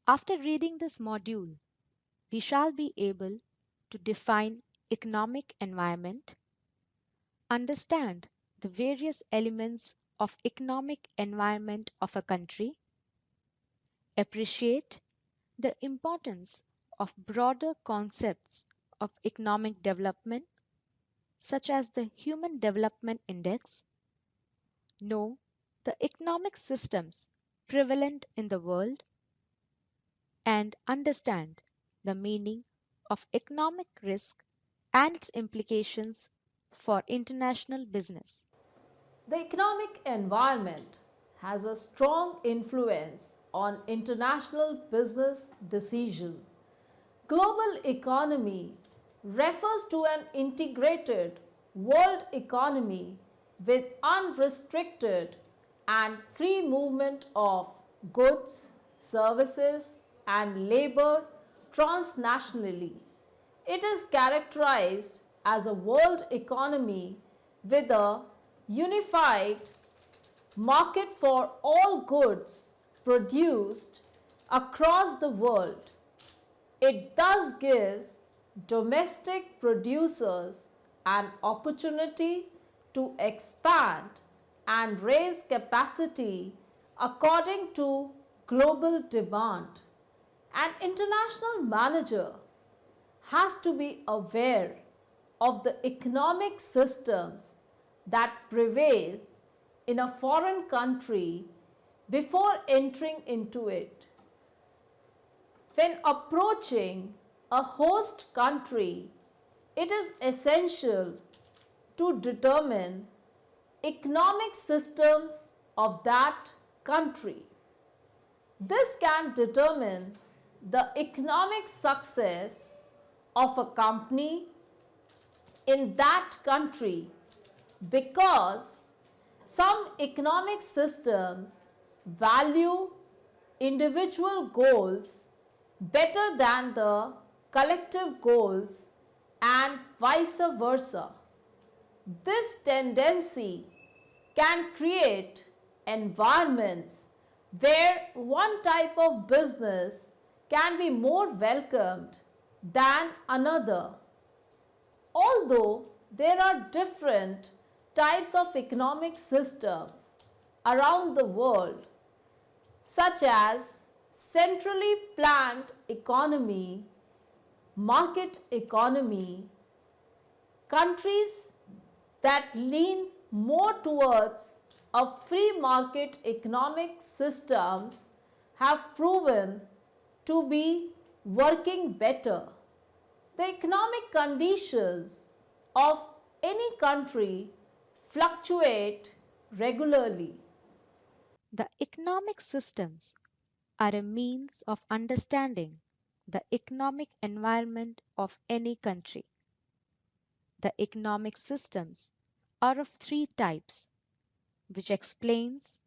After reading this module, we shall be able to define economic environment, understand the various elements of economic environment of a country, appreciate the importance of broader concepts of economic development such as the Human Development Index, know the economic systems prevalent in the world, and understand the meaning of economic risk and its implications for international business. The economic environment has a strong influence on international business decision. Global economy refers to an integrated world economy with unrestricted and free movement of goods, services, and labor transnationally. It is characterized as a world economy with a unified market for all goods produced across the world. It thus gives domestic producers an opportunity to expand and raise capacity according to global demand. An international manager has to be aware of the economic systems that prevail in a foreign country before entering into it. When approaching a host country, it is essential to determine economic systems of that country. This can determine the economic success of a company in that country because some economic systems value individual goals better than the collective goals and vice versa. This tendency can create environments where one type of business can be more welcomed than another. Although there are different types of economic systems around the world, such as centrally planned economy, market economy, countries that lean more towards a free market economic systems have proven to be working better. The economic conditions of any country fluctuate regularly. The economic systems are a means of understanding the economic environment of any country. The economic systems are of three types, which explains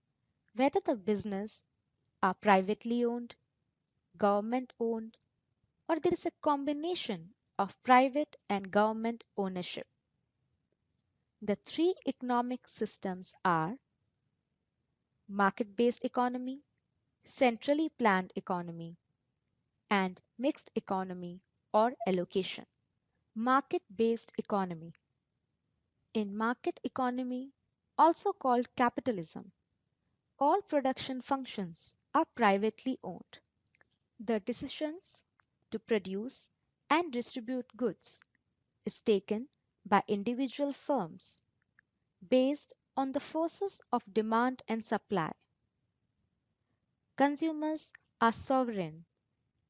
whether the business are privately owned, government owned, or there is a combination of private and government ownership. The three economic systems are market-based economy, centrally planned economy, and mixed economy or allocation. Market-based economy. In market economy, also called capitalism, all production functions are privately owned. The decisions to produce and distribute goods is taken by individual firms based on the forces of demand and supply. Consumers are sovereign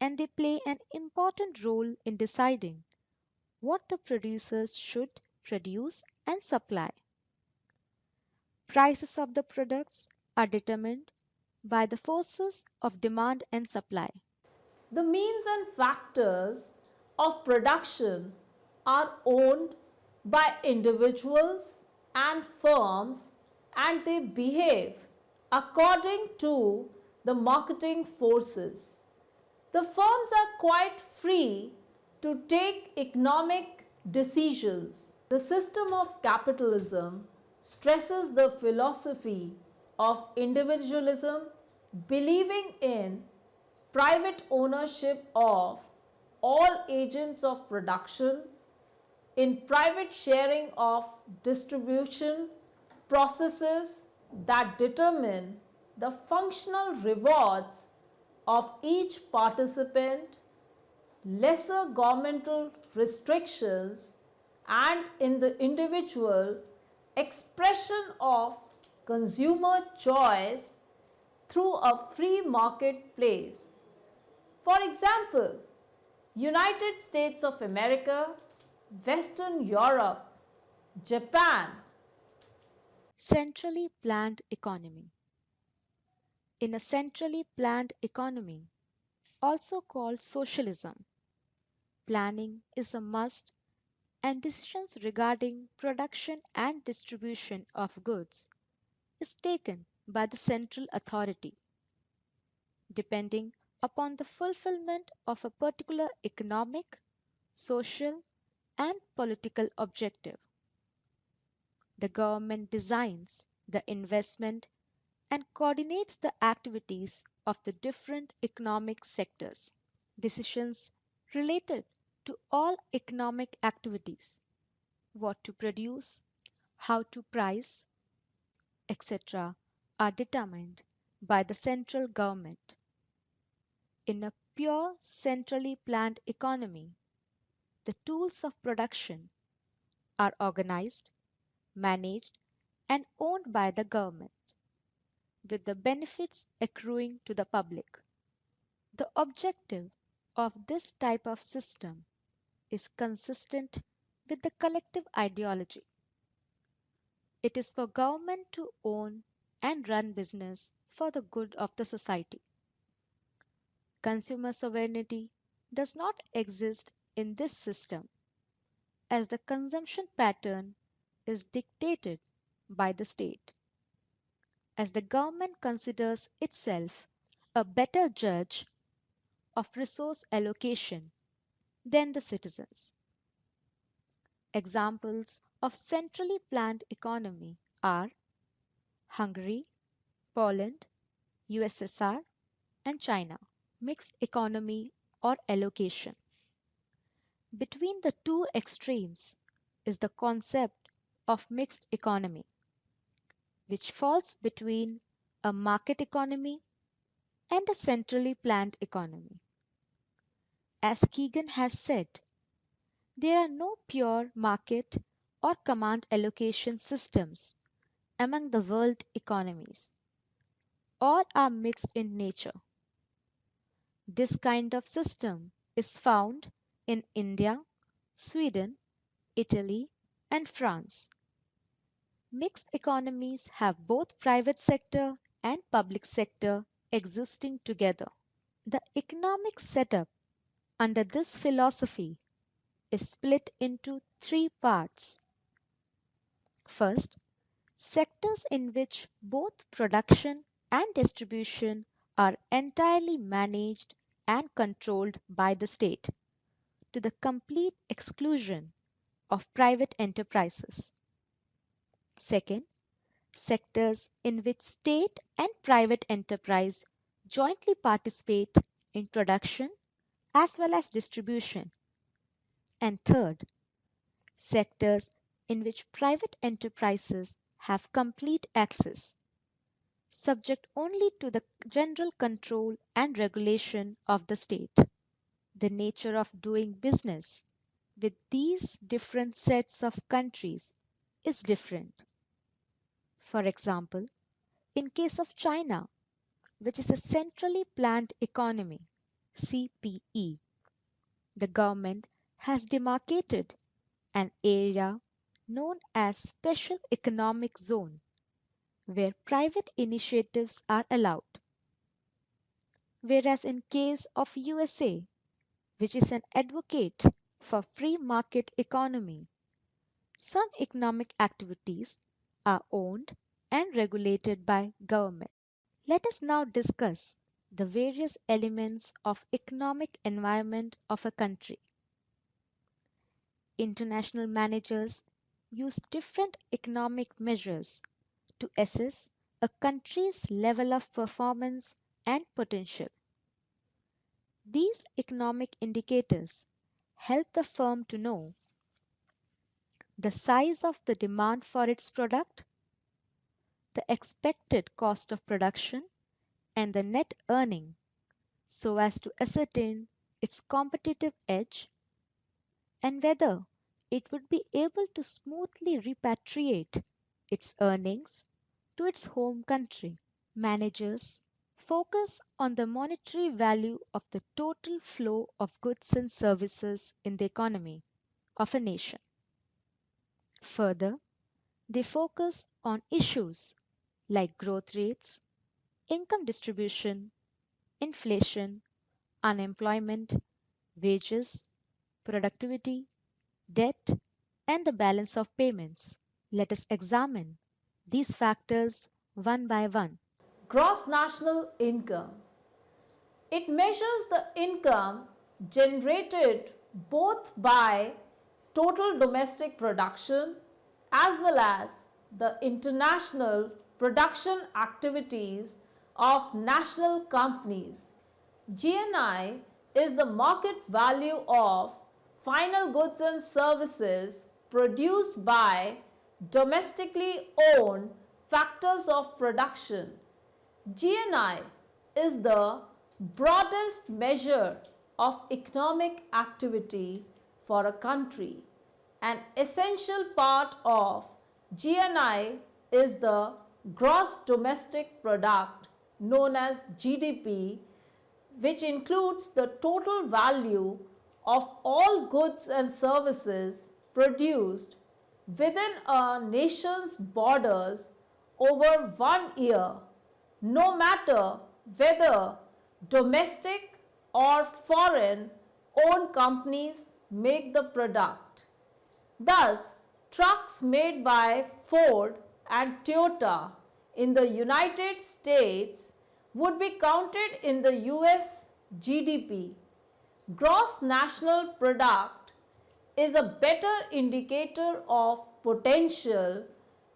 and they play an important role in deciding what the producers should produce and supply. Prices of the products are determined by the forces of demand and supply. The means and factors of production are owned by individuals and firms and they behave according to the marketing forces. The firms are quite free to take economic decisions. The system of capitalism stresses the philosophy of individualism, believing in private ownership of all agents of production, in private sharing of distribution processes that determine the functional rewards of each participant, lesser governmental restrictions, and in the individual expression of consumer choice through a free marketplace. For example, United States of America, Western Europe, Japan. Centrally planned economy. In a centrally planned economy, also called socialism, planning is a must and decisions regarding production and distribution of goods is taken by the central authority, depending upon the fulfillment of a particular economic, social, and political objective. The government designs the investment and coordinates the activities of the different economic sectors. Decisions related to all economic activities, what to produce, how to price, etc., are determined by the central government. In a pure centrally planned economy, the tools of production are organized, managed, and owned by the government, with the benefits accruing to the public. The objective of this type of system is consistent with the collective ideology. It is for government to own and run business for the good of the society. Consumer sovereignty does not exist in this system as the consumption pattern is dictated by the state, as the government considers itself a better judge of resource allocation than the citizens. Examples of centrally planned economy are Hungary, Poland, USSR, and China. Mixed economy or allocation. Between the two extremes is the concept of mixed economy, which falls between a market economy and a centrally planned economy. As Keegan has said, there are no pure market or command allocation systems among the world economies. All are mixed in nature. This kind of system is found in India, Sweden, Italy, and France. Mixed economies have both private sector and public sector existing together. The economic setup under this philosophy is split into three parts. First, sectors in which both production and distribution are entirely managed and controlled by the state, to the complete exclusion of private enterprises. Second, sectors in which state and private enterprise jointly participate in production as well as distribution. And third, sectors in which private enterprises have complete access, subject only to the general control and regulation of the state. The nature of doing business with these different sets of countries is different. For example, in case of China, which is a centrally planned economy, CPE, the government has demarcated an area known as Special Economic Zone where private initiatives are allowed. Whereas in case of USA, which is an advocate for free market economy, some economic activities are owned and regulated by government. Let us now discuss the various elements of economic environment of a country. International managers use different economic measures to assess a country's level of performance and potential. These economic indicators help the firm to know the size of the demand for its product, the expected cost of production, and the net earning so as to ascertain its competitive edge and whether it would be able to smoothly repatriate its earnings to its home country. Managers focus on the monetary value of the total flow of goods and services in the economy of a nation. Further, they focus on issues like growth rates, income distribution, inflation, unemployment, wages, productivity, debt, and the balance of payments. Let us examine these factors one by one. Gross national income. It measures the income generated both by total domestic production as well as the international production activities of national companies. GNI is the market value of final goods and services produced by domestically owned factors of production. GNI is the broadest measure of economic activity for a country. An essential part of GNI is the gross domestic product known as GDP, which includes the total value of all goods and services produced within a nation's borders over 1 year, no matter whether domestic or foreign owned companies make the product. Thus, trucks made by Ford and Toyota in the United States would be counted in the US GDP. Gross national product is a better indicator of potential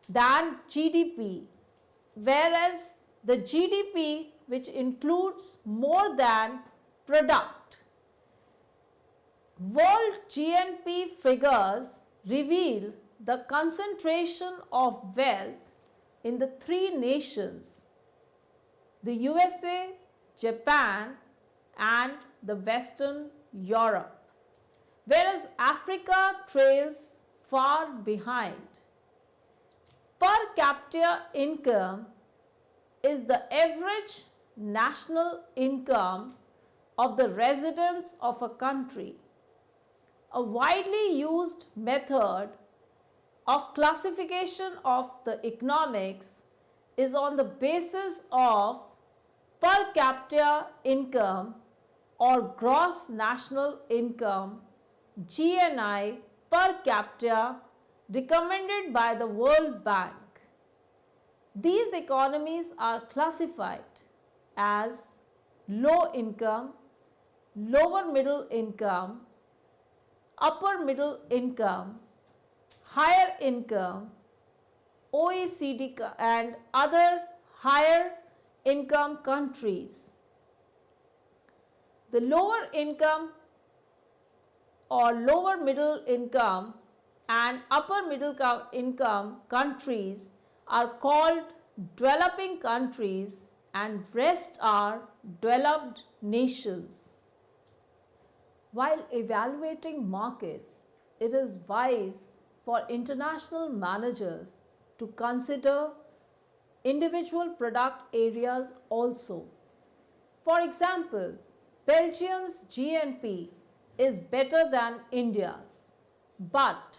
than GDP, whereas the GDP, which includes more than product. World GNP figures reveal the concentration of wealth in the three nations, the USA, Japan, and the Western Europe, whereas Africa trails far behind. Per capita income is the average national income of the residents of a country. A widely used method of classification of the economics is on the basis of per capita income or gross national income GNI per capita recommended by the World Bank. These economies are classified as low income, lower middle income, upper middle income, higher income, OECD and other higher income countries. The lower income or lower middle income and upper middle income countries are called developing countries and rest are developed nations. While evaluating markets, it is wise for international managers to consider individual product areas also. For example, Belgium's GNP is better than India's, but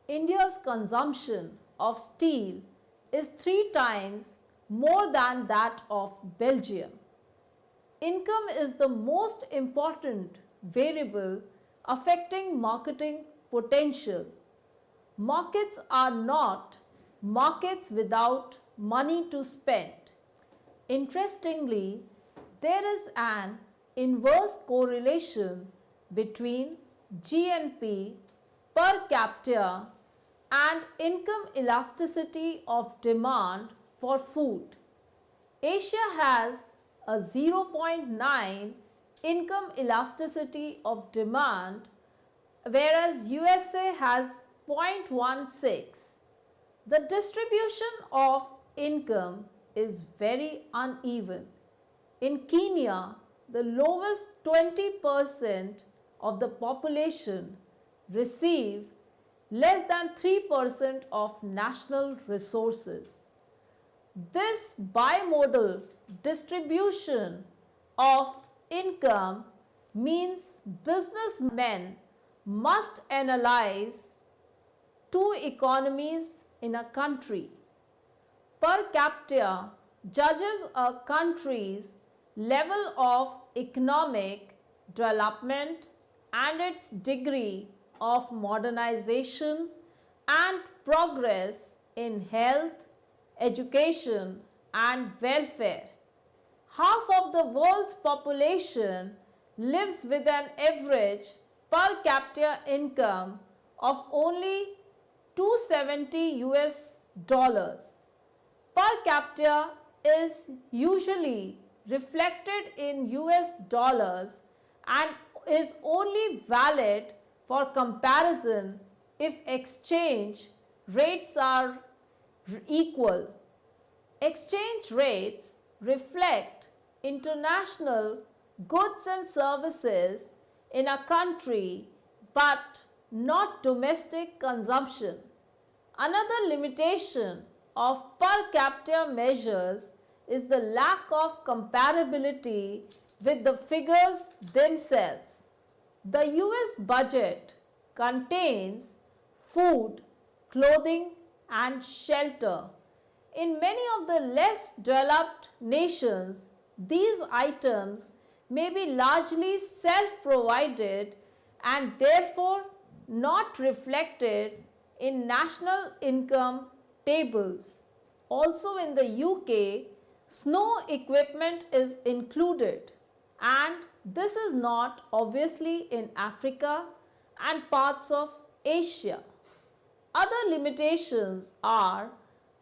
India's consumption of steel is 3 times more than that of Belgium. Income is the most important variable affecting marketing potential. Markets are not markets without money to spend. Interestingly, there is an inverse correlation between GNP per capita and income elasticity of demand for food. Asia has a 0.9 income elasticity of demand, whereas USA has 0.16. The distribution of income is very uneven. In Kenya, the lowest 20% of the population receive less than 3% of national resources. This bimodal distribution of income means businessmen must analyze two economies in a country. Per capita judges a country's level of economic development and its degree of modernization and progress in health, education, and welfare. Half of the world's population lives with an average per capita income of only 270 US dollars. Per capita is usually reflected in US dollars and is only valid for comparison if exchange rates are equal. Exchange rates reflect international goods and services in a country but not domestic consumption. Another limitation of per capita measures is the lack of comparability with the figures themselves. The US budget contains food, clothing, and shelter. In many of the less developed nations, these items may be largely self provided and therefore not reflected in national income tables. Also, in the UK, snow equipment is included, and this is not obviously in Africa and parts of Asia. Other limitations are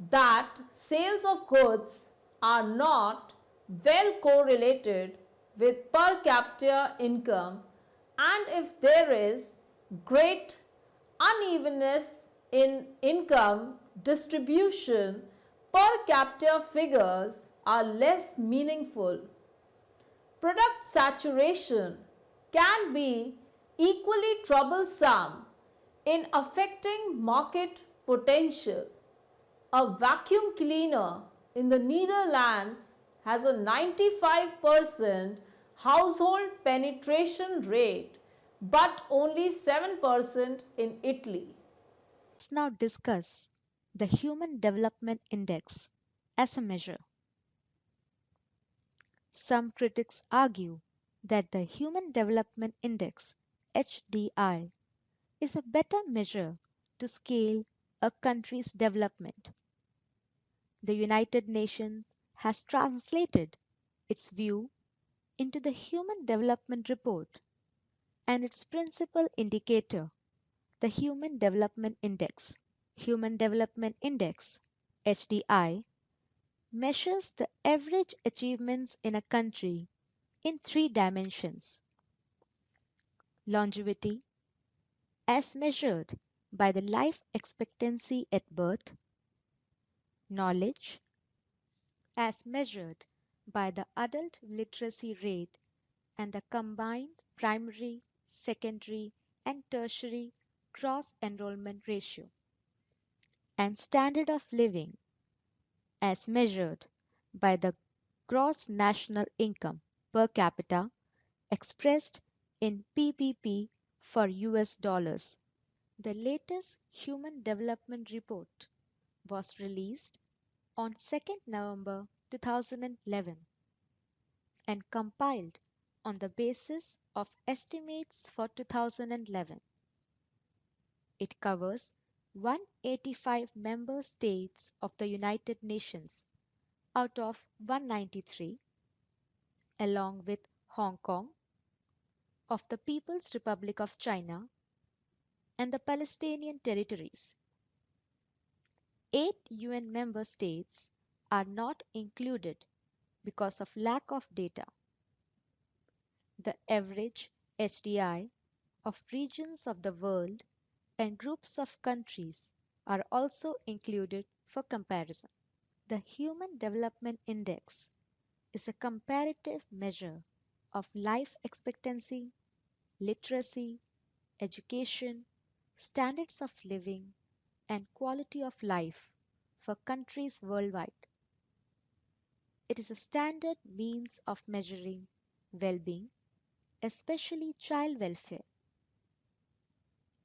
that sales of goods are not well correlated with per capita income, and if there is great unevenness in income distribution, per capita figures are less meaningful. Product saturation can be equally troublesome in affecting market potential. A vacuum cleaner in the Netherlands has a 95% household penetration rate but only 7% in Italy. Let's now discuss the Human Development Index as a measure. Some critics argue that the Human Development Index HDI is a better measure to scale a country's development. The United Nations has translated its view into the Human Development Report and its principal indicator, the Human Development Index. Human Development Index HDI measures the average achievements in a country in three dimensions: longevity, as measured by the life expectancy at birth; knowledge, as measured by the adult literacy rate and the combined primary, secondary, and tertiary cross enrollment ratio; and standard of living, as measured by the gross national income per capita expressed in PPP for US dollars. The latest Human Development Report was released on 2nd November 2011 and compiled on the basis of estimates for 2011. It covers 185 member states of the United Nations out of 193, along with Hong Kong, of the People's Republic of China, and the Palestinian territories. 8 UN member states are not included because of lack of data. The average HDI of regions of the world and groups of countries are also included for comparison. The Human Development Index is a comparative measure of life expectancy, literacy, education, standards of living, and quality of life for countries worldwide. It is a standard means of measuring well being, especially child welfare.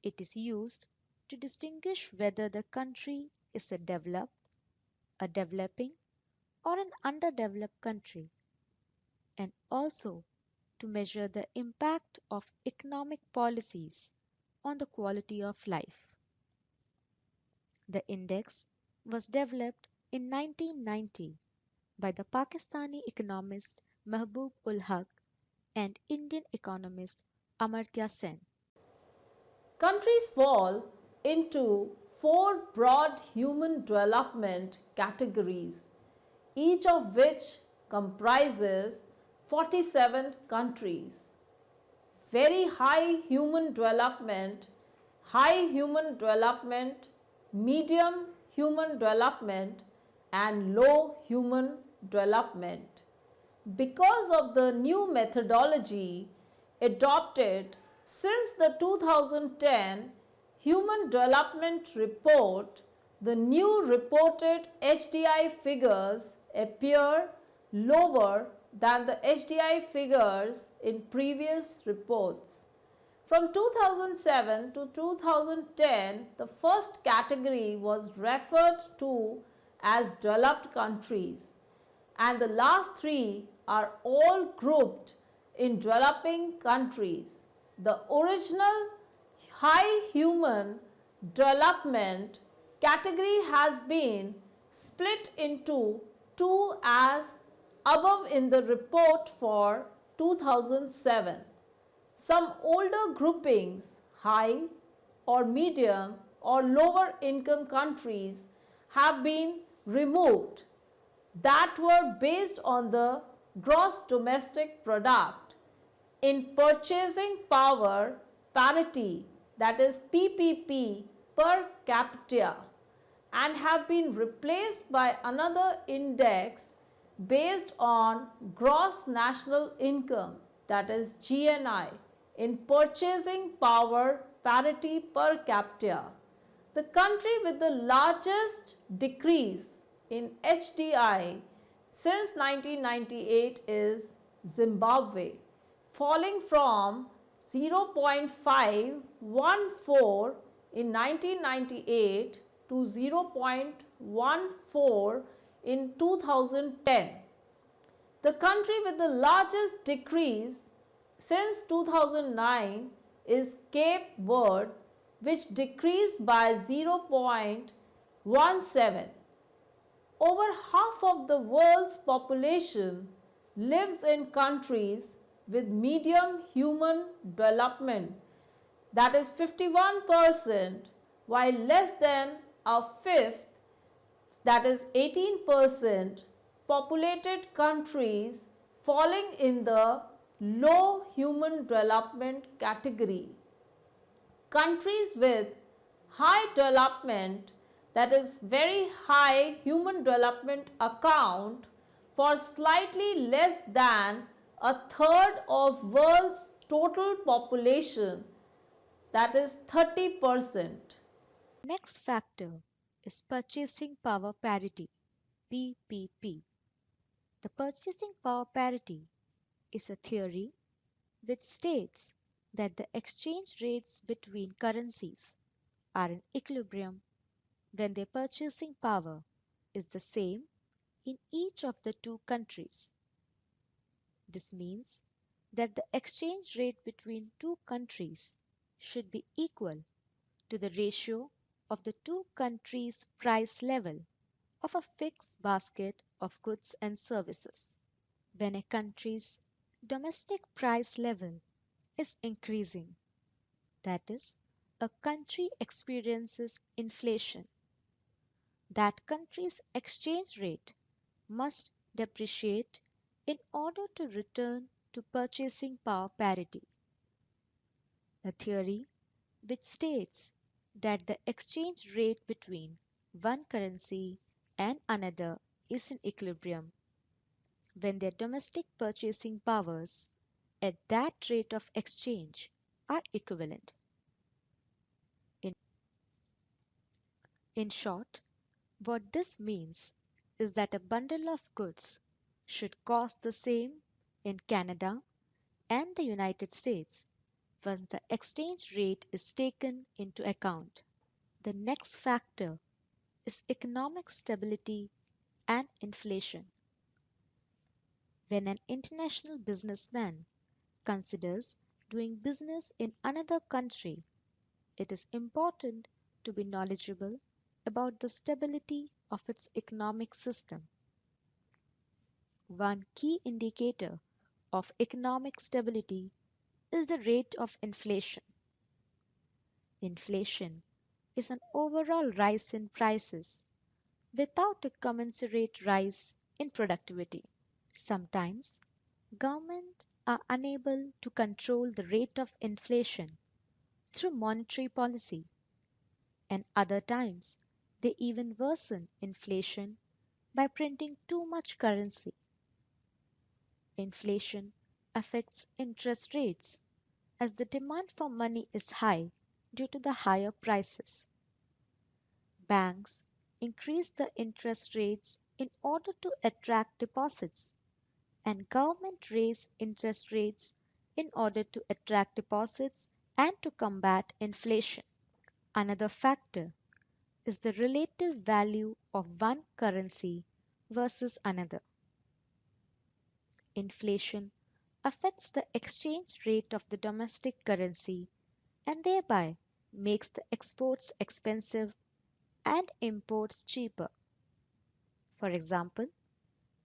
It is used to distinguish whether the country is a developed, a developing, or an underdeveloped country, and also to measure the impact of economic policies on the quality of life. The index was developed in 1990 by the Pakistani economist Mahbub ul Haq and Indian economist Amartya Sen. Countries fall into four broad human development categories, each of which comprises 47 countries. Very high human development, medium human development, and low human development. Because of the new methodology adopted since the 2010 Human Development Report, the new reported HDI figures appear lower than the HDI figures in previous reports. From 2007 to 2010, the first category was referred to as developed countries, and the last three are all grouped in developing countries. The original high human development category has been split into two as above in the report for 2007. Some older groupings, high or medium or lower income countries, have been removed that were based on the gross domestic product in purchasing power parity, that is PPP, per capita, and have been replaced by another index based on gross national income, that is GNI, in purchasing power parity per capita. The country with the largest decrease in HDI since 1998 is Zimbabwe, falling from 0.514 in 1998 to 0.14 in 2010. The country with the largest decrease since 2009 is Cape Verde, which decreased by 0.17. Over half of the world's population lives in countries with medium human development, that is 51%, while less than a fifth, that is 18%, populated countries falling in the low human development category. Countries with high development, that is very high human development, account for slightly less than a third of world's total population, that is 30%. Next factor is purchasing power parity PPP. The purchasing power parity is a theory which states that the exchange rates between currencies are in equilibrium when their purchasing power is the same in each of the two countries. This means that the exchange rate between two countries should be equal to the ratio of the two countries' price level of a fixed basket of goods and services. When a country's domestic price level is increasing, that is, a country experiences inflation, that country's exchange rate must depreciate in order to return to purchasing power parity, a theory which states that the exchange rate between one currency and another is in equilibrium when their domestic purchasing powers at that rate of exchange are equivalent. In short, what this means is that a bundle of goods should cost the same in Canada and the United States once the exchange rate is taken into account. The next factor is economic stability and inflation. When an international businessman considers doing business in another country, it is important to be knowledgeable about the stability of its economic system. One key indicator of economic stability is the rate of inflation. Inflation is an overall rise in prices without a commensurate rise in productivity. Sometimes governments are unable to control the rate of inflation through monetary policy, and other times they even worsen inflation by printing too much currency. Inflation affects interest rates as the demand for money is high due to the higher prices. Banks increase the interest rates in order to attract deposits, and government raise interest rates in order to attract deposits and to combat inflation. Another factor is the relative value of one currency versus another. Inflation affects the exchange rate of the domestic currency and thereby makes the exports expensive and imports cheaper. For example,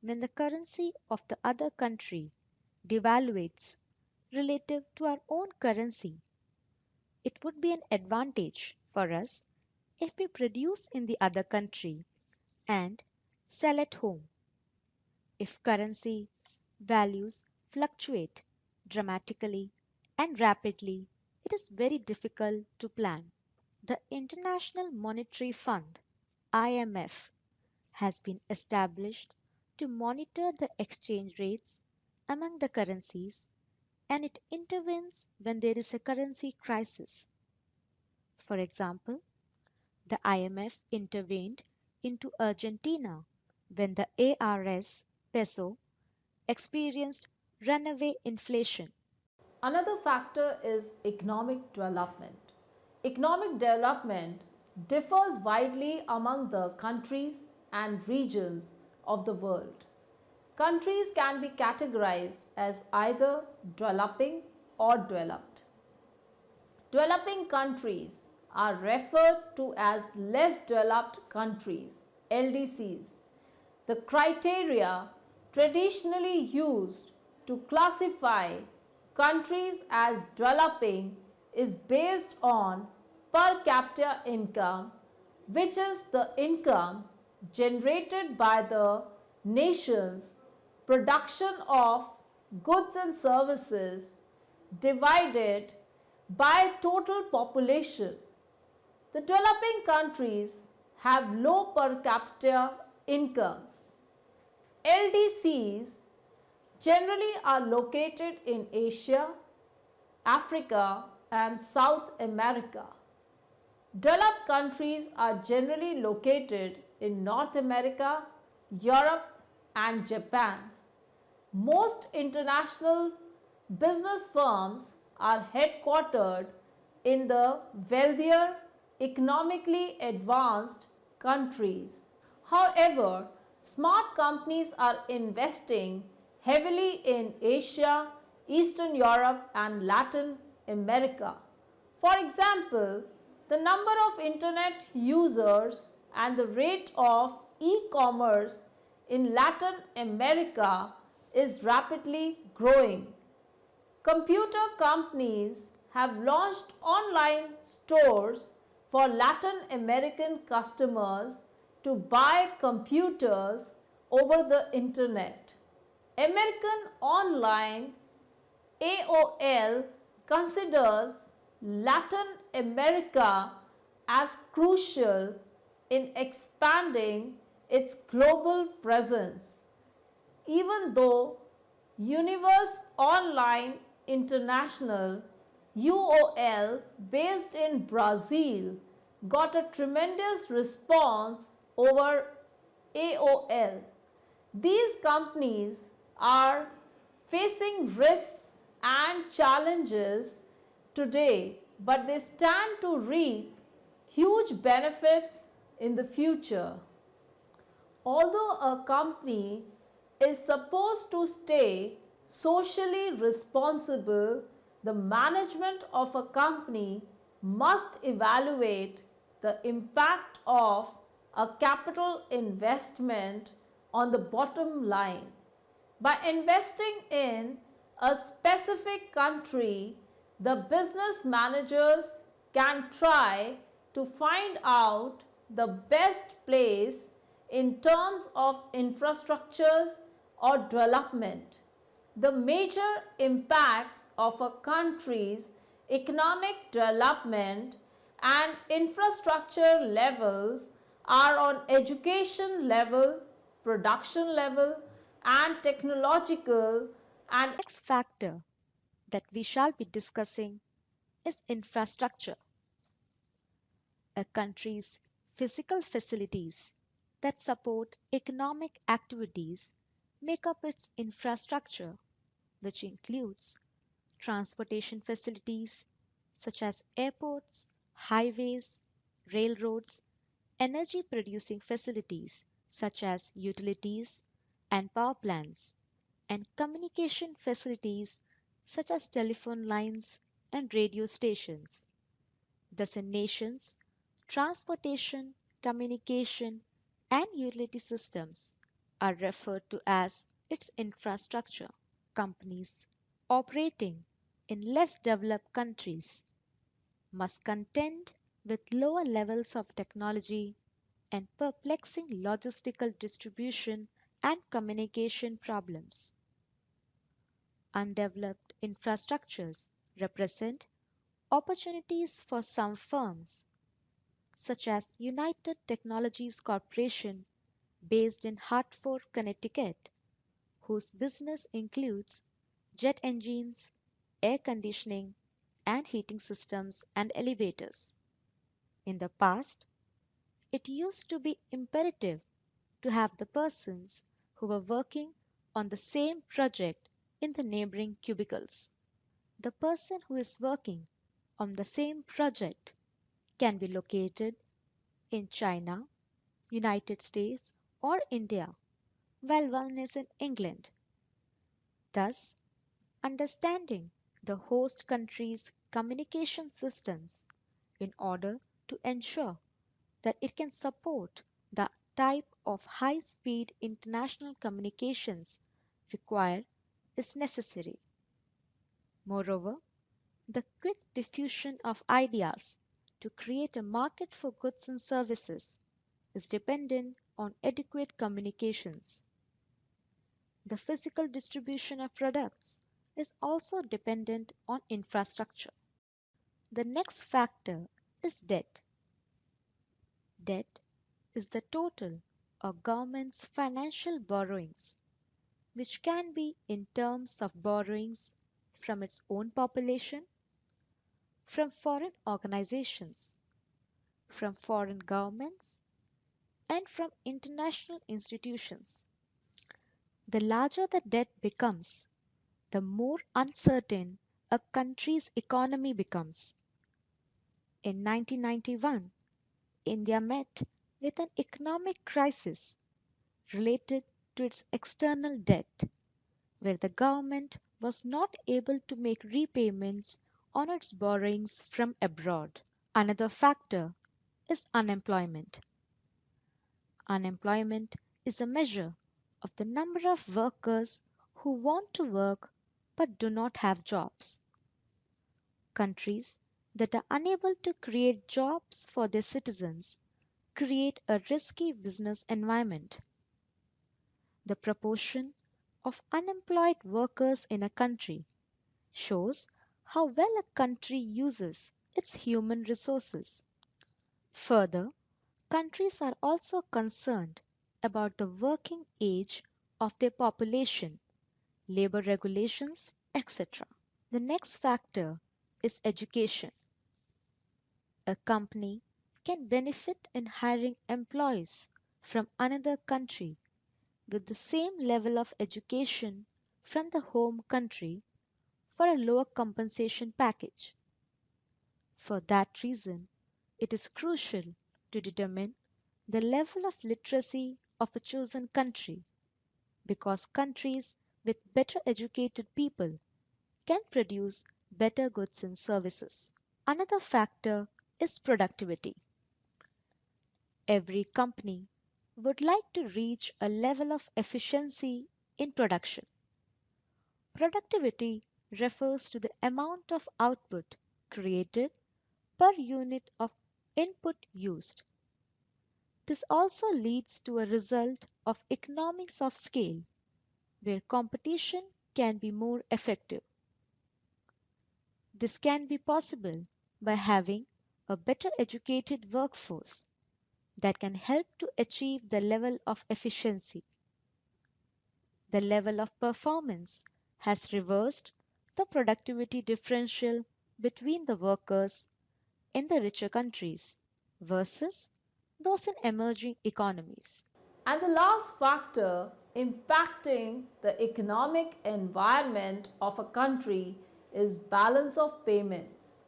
when the currency of the other country devaluates relative to our own currency, it would be an advantage for us if we produce in the other country and sell at home. If currency values fluctuate dramatically and rapidly, it is very difficult to plan. The International Monetary Fund (IMF) has been established to monitor the exchange rates among the currencies, and it intervenes when there is a currency crisis. For example, the IMF intervened into Argentina when the ARS peso experienced runaway inflation. Another factor is economic development. Economic development differs widely among the countries and regions of the world. Countries can be categorized as either developing or developed. Developing countries are referred to as less developed countries, LDCs. The criteria traditionally used to classify countries as developing is based on per capita income, which is the income generated by the nation's production of goods and services divided by total population. The developing countries have low per capita incomes. LDCs generally are located in Asia, Africa, and South America. Developed countries are generally located in North America, Europe, and Japan. Most international business firms are headquartered in the wealthier, economically advanced countries. However, smart companies are investing heavily in Asia, Eastern Europe, and Latin America. For example, the number of internet users and the rate of e-commerce in Latin America is rapidly growing. Computer companies have launched online stores for Latin American customers to buy computers over the internet. American online AOL considers Latin America as crucial in expanding its global presence, even though Universe Online International UOL based in Brazil got a tremendous response over AOL. These companies are facing risks and challenges today, but they stand to reap huge benefits in the future. Although a company is supposed to stay socially responsible, the management of a company must evaluate the impact of a capital investment on the bottom line. By investing in a specific country, the business managers can try to find out the best place in terms of infrastructures or development. The major impacts of a country's economic development and infrastructure levels are on education level, production level, and technological and Next factor that we shall be discussing is infrastructure, a country's physical facilities that support economic activities make up its infrastructure, which includes transportation facilities such as airports, highways, railroads, energy producing facilities such as utilities and power plants, and communication facilities such as telephone lines and radio stations. Thus, a nation's transportation, communication, and utility systems are referred to as its infrastructure. Companies operating in less developed countries must contend with lower levels of technology and perplexing logistical distribution and communication problems. Undeveloped infrastructures represent opportunities for some firms, such as United Technologies Corporation based in Hartford, Connecticut, whose business includes jet engines, air conditioning, and heating systems and elevators. In the past, it used to be imperative to have the persons who were working on the same project in the neighboring cubicles. The person who is working on the same project can be located in China, United States, or India, while one is in England. Thus, understanding the host country's communication systems in order to ensure that it can support the type of high speed international communications required is necessary. Moreover, the quick diffusion of ideas to create a market for goods and services is dependent on adequate communications. The physical distribution of products is also dependent on infrastructure. The next factor is debt. Debt is the total of government's financial borrowings, which can be in terms of borrowings from its own population, from foreign organizations, from foreign governments, and from international institutions. The larger the debt becomes, the more uncertain a country's economy becomes. In 1991, India met with an economic crisis related to its external debt, where the government was not able to make repayments on its borrowings from abroad. Another factor is unemployment. Unemployment is a measure of the number of workers who want to work but do not have jobs. Countries that are unable to create jobs for their citizens create a risky business environment. The proportion of unemployed workers in a country shows how well a country uses its human resources. Further, countries are also concerned about the working age of their population, labor regulations, etc. The next factor is education. A company can benefit in hiring employees from another country with the same level of education from the home country for a lower compensation package. For that reason, it is crucial to determine the level of literacy of a chosen country because countries with better educated people can produce better goods and services. Another factor is productivity. Every company would like to reach a level of efficiency in production. Productivity refers to the amount of output created per unit of input used. This also leads to a result of economies of scale where competition can be more effective. This can be possible by having a better educated workforce that can help to achieve the level of efficiency. The level of performance has reversed the productivity differential between the workers in the richer countries versus those in emerging economies. And the last factor impacting the economic environment of a country is balance of payments.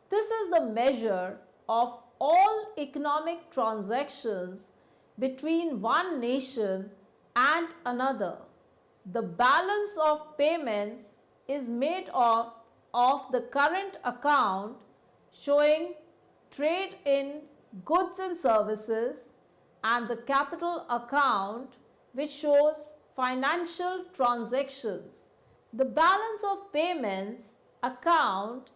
This is the measure of all economic transactions between one nation and another. The balance of payments is made of the current account showing trade in goods and services and the capital account which shows financial transactions. The balance of payments account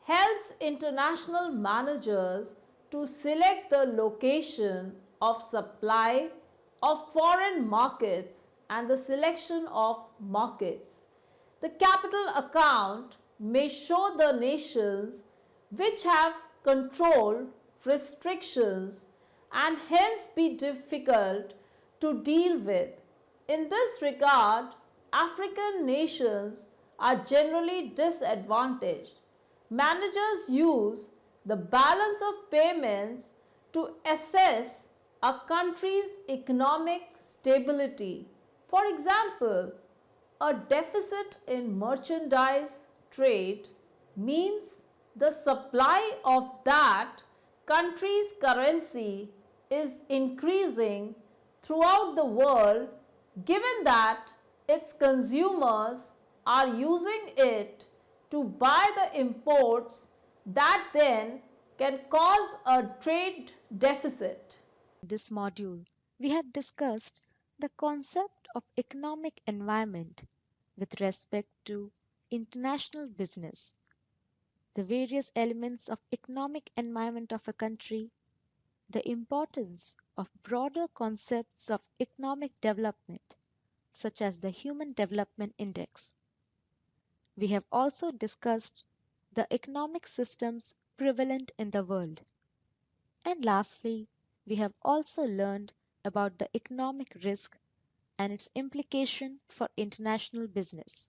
helps international managers to select the location of supply of foreign markets and the selection of markets. The capital account may show the nations which have control restrictions and hence be difficult to deal with. In this regard, African nations are generally disadvantaged. Managers use the balance of payments to assess a country's economic stability. For example, a deficit in merchandise trade means the supply of that country's currency is increasing throughout the world given that its consumers are using it to buy the imports that then can cause a trade deficit. In this module, we have discussed the concept of economic environment with respect to international business, the various elements of economic environment of a country, the importance of broader concepts of economic development such as the Human Development Index. We have also discussed the economic systems prevalent in the world. And lastly, we have also learned about the economic risk and its implication for international business.